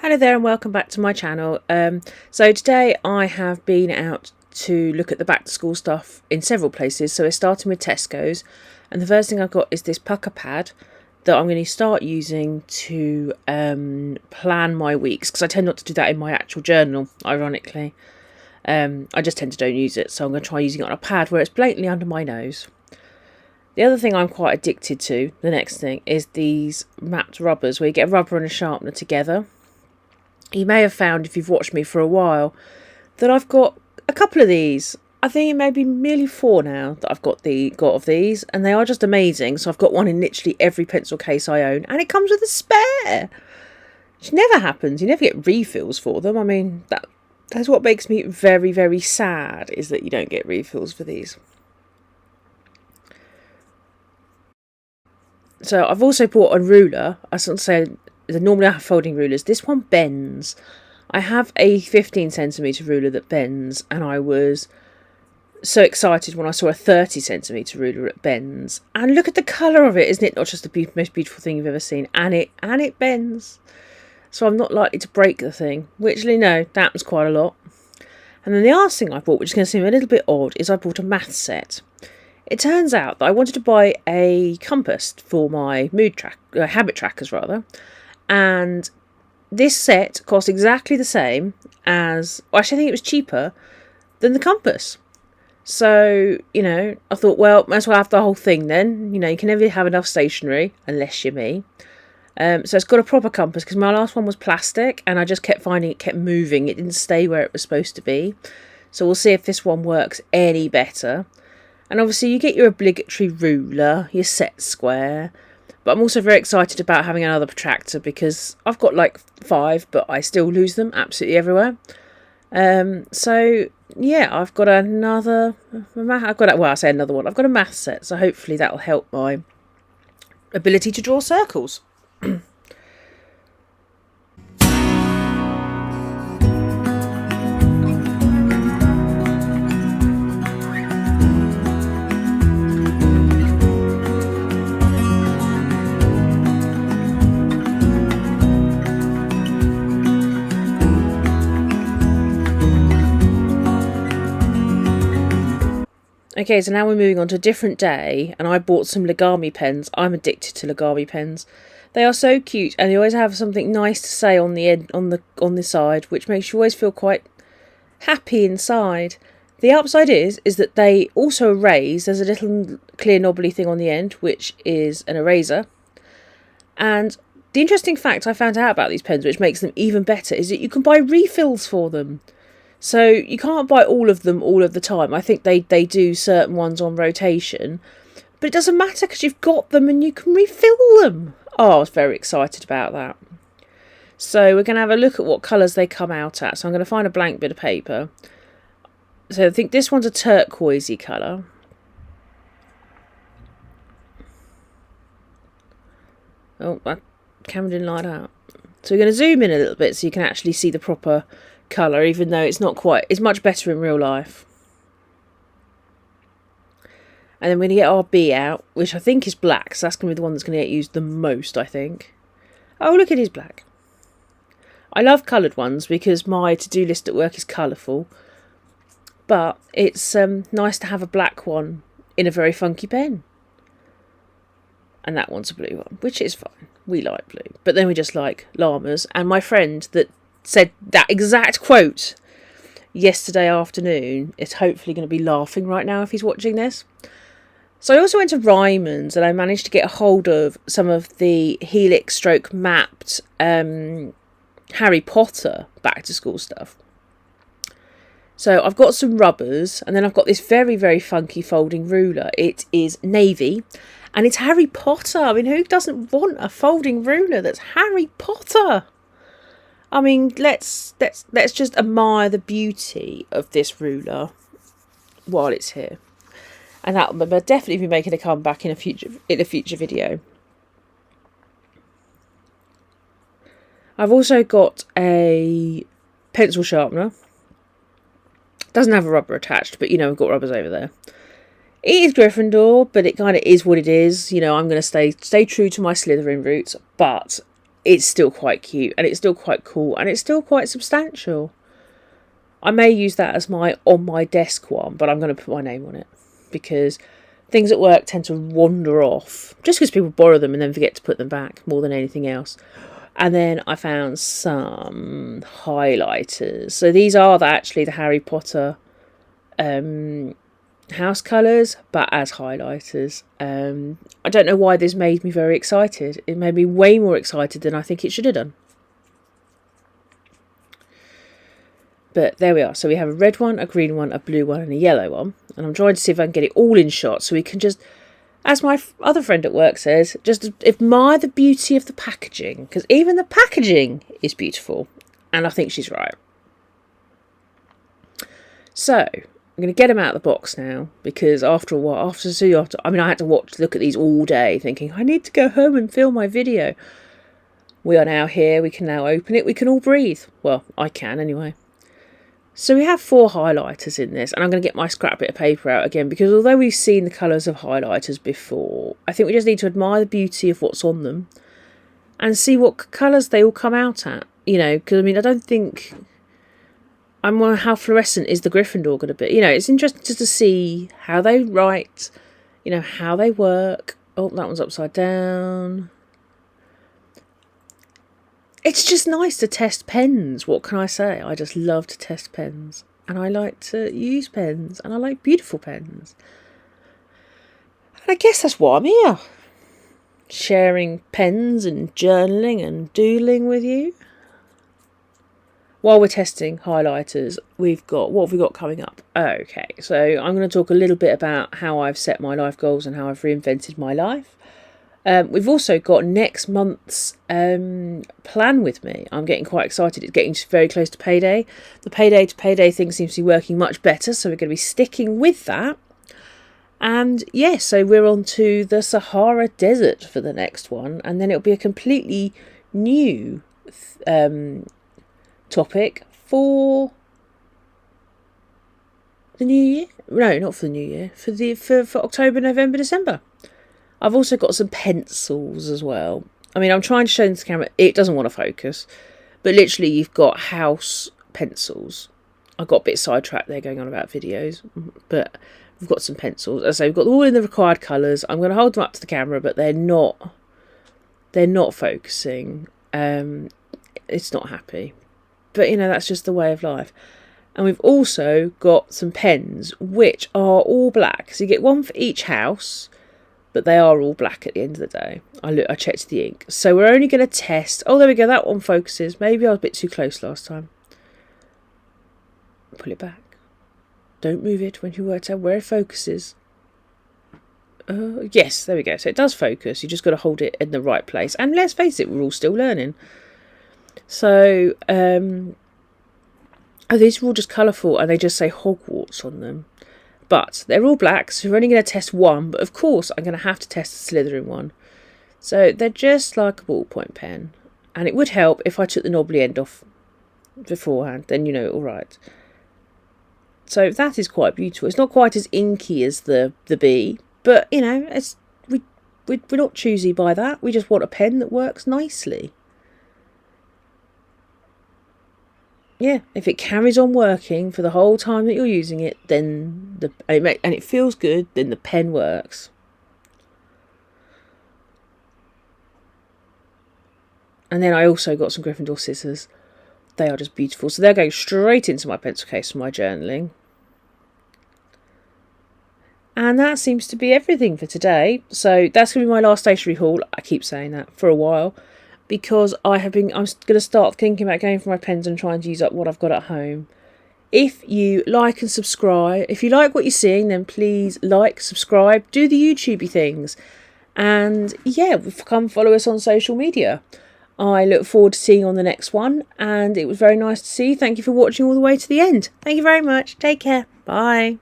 Hello there and welcome back to my channel. So today I have been out to look at the back to school stuff in several places. So we're starting with Tesco's, and the first thing I've got is this pucker pad that I'm going to start using to plan my weeks, because I tend not to do that in my actual journal, ironically. I just tend to don't use it, so I'm going to try using it on a pad where it's blatantly under my nose. The other thing I'm quite addicted to, the next thing, is these mapped rubbers where you get a rubber and a sharpener together. You may have found, if you've watched me for a while, that I've got a couple of these. I think it may be nearly 4 now that I've got of these, and they are just amazing. So I've got one in literally every pencil case I own, and it comes with a spare, which never happens. You never get refills for them. I mean, that's what makes me very, very sad, is that you don't get refills for these. So I've also bought a ruler. I sort of say, normally I have folding rulers. This one bends. I have a 15cm ruler that bends, and I was so excited when I saw a 30cm ruler that bends. And look at the colour of it. Isn't it not just the most beautiful thing you've ever seen? And it bends. So I'm not likely to break the thing, which, you know, that was quite a lot. And then the last thing I bought, which is going to seem a little bit odd, is I bought a math set. It turns out that I wanted to buy a compass for my habit trackers rather. And this set cost exactly the same as, well, actually I think it was cheaper than the compass. So, you know, I thought, well, might as well have the whole thing then. You know, you can never have enough stationery, unless you're me. So it's got a proper compass, because my last one was plastic, and I just kept finding it kept moving. It didn't stay where it was supposed to be. So we'll see if this one works any better. And obviously you get your obligatory ruler, your set square. But I'm also very excited about having another protractor, because I've got like 5, but I still lose them absolutely everywhere. So yeah, I've got another. I say another one. I've got a math set, so hopefully that'll help my ability to draw circles. Okay, so now we're moving on to a different day, and I bought some Legami pens. I'm addicted to Legami pens. They are so cute, and they always have something nice to say on the end, on the side, which makes you always feel quite happy inside. The upside is that they also erase. There's a little clear knobbly thing on the end, which is an eraser. And the interesting fact I found out about these pens, which makes them even better, is that you can buy refills for them. So you can't buy all of them all of the time. I think they do certain ones on rotation. But it doesn't matter, because you've got them and you can refill them. Oh, I was very excited about that. So we're going to have a look at what colours they come out at. So I'm going to find a blank bit of paper. So I think this one's a turquoisey colour. Oh, that camera didn't light out. So we're going to zoom in a little bit so you can actually see the proper colour, even though it's not quite, it's much better in real life. And then we're going to get our B out, which I think is black, so that's going to be the one that's going to get used the most, I think. Oh, look, it is black. I love coloured ones because my to-do list at work is colourful, but it's nice to have a black one in a very funky pen. And that one's a blue one, which is fine. We like blue, but then we just like llamas. And my friend that said that exact quote yesterday afternoon is hopefully going to be laughing right now if he's watching this. So I also went to Ryman's, and I managed to get a hold of some of the helix stroke mapped Harry Potter back to school stuff. So I've got some rubbers, and then I've got this very, very funky folding ruler. It is navy, and it's Harry Potter. I mean, who doesn't want a folding ruler that's Harry Potter? I mean, let's just admire the beauty of this ruler while it's here, and that will definitely be making a comeback in a future video. I've also got a pencil sharpener. Doesn't have a rubber attached, but you know, I've got rubbers over there. It is Gryffindor, but it kind of is what it is. You know, I'm going to stay true to my Slytherin roots, but it's still quite cute, and it's still quite cool, and it's still quite substantial. I may use that as my on my desk one, but I'm going to put my name on it, because things at work tend to wander off just because people borrow them and then forget to put them back more than anything else. And then I found some highlighters. So these are actually the Harry Potter house colours, but as highlighters. I don't know why this made me very excited. It made me way more excited than I think it should have done. But there we are. So we have a red one, a green one, a blue one and a yellow one. And I'm trying to see if I can get it all in shot so we can just, as my other friend at work says, just admire the beauty of the packaging. Because even the packaging is beautiful. And I think she's right. So I'm going to get them out of the box now. Because after a while, I had to look at these all day thinking, I need to go home and film my video. We are now here. We can now open it. We can all breathe. Well, I can anyway. So we have 4 highlighters in this, and I'm going to get my scrap bit of paper out again, because although we've seen the colours of highlighters before, I think we just need to admire the beauty of what's on them and see what colours they all come out at. You know, because I don't think, I'm wondering how fluorescent is the Gryffindor going to be. You know, it's interesting just to see how they write, you know, how they work. Oh, that one's upside down. It's just nice to test pens. What can I say? I just love to test pens. And I like to use pens. And I like beautiful pens. And I guess that's why I'm here. Sharing pens and journaling and doodling with you. While we're testing highlighters, what have we got coming up? Okay, so I'm going to talk a little bit about how I've set my life goals and how I've reinvented my life. We've also got next month's plan with me. I'm getting quite excited. It's getting very close to payday. The payday to payday thing seems to be working much better, so we're going to be sticking with that. And yeah, so we're on to the Sahara Desert for the next one, and then it'll be a completely new topic for the new year. No, not for the new year. For October, November, December. I've also got some pencils as well. I'm trying to show this camera. It doesn't want to focus. But literally, you've got house pencils. I got a bit sidetracked there going on about videos. But we've got some pencils. As I say, we've got them all in the required colours. I'm going to hold them up to the camera, but they're not focusing. It's not happy. But, that's just the way of life. And we've also got some pens, which are all black. So you get one for each house. But they are all black at the end of the day. I checked the ink. So we're only going to test. Oh, there we go. That one focuses. Maybe I was a bit too close last time. Pull it back. Don't move it when you work out where it focuses. Yes, there we go. So it does focus. You just got to hold it in the right place. And let's face it, we're all still learning. So, these are all just colourful, and they just say Hogwarts on them. But they're all black, so we're only going to test one. But of course, I'm going to have to test the Slytherin one. So they're just like a ballpoint pen. And it would help if I took the knobbly end off beforehand. Then all right. So that is quite beautiful. It's not quite as inky as the bee. But, it's we're not choosy by that. We just want a pen that works nicely. Yeah, if it carries on working for the whole time that you're using it, then and it feels good, then the pen works. And then I also got some Gryffindor scissors. They are just beautiful. So they're going straight into my pencil case for my journaling. And that seems to be everything for today. So that's going to be my last stationery haul. I keep saying that for a while. Because I'm going to start thinking about going for my pens and trying to use up what I've got at home. If you like and subscribe, if you like what you're seeing, then please like, subscribe, do the YouTubey things. And yeah, come follow us on social media. I look forward to seeing you on the next one. And it was very nice to see you. Thank you for watching all the way to the end. Thank you very much. Take care. Bye.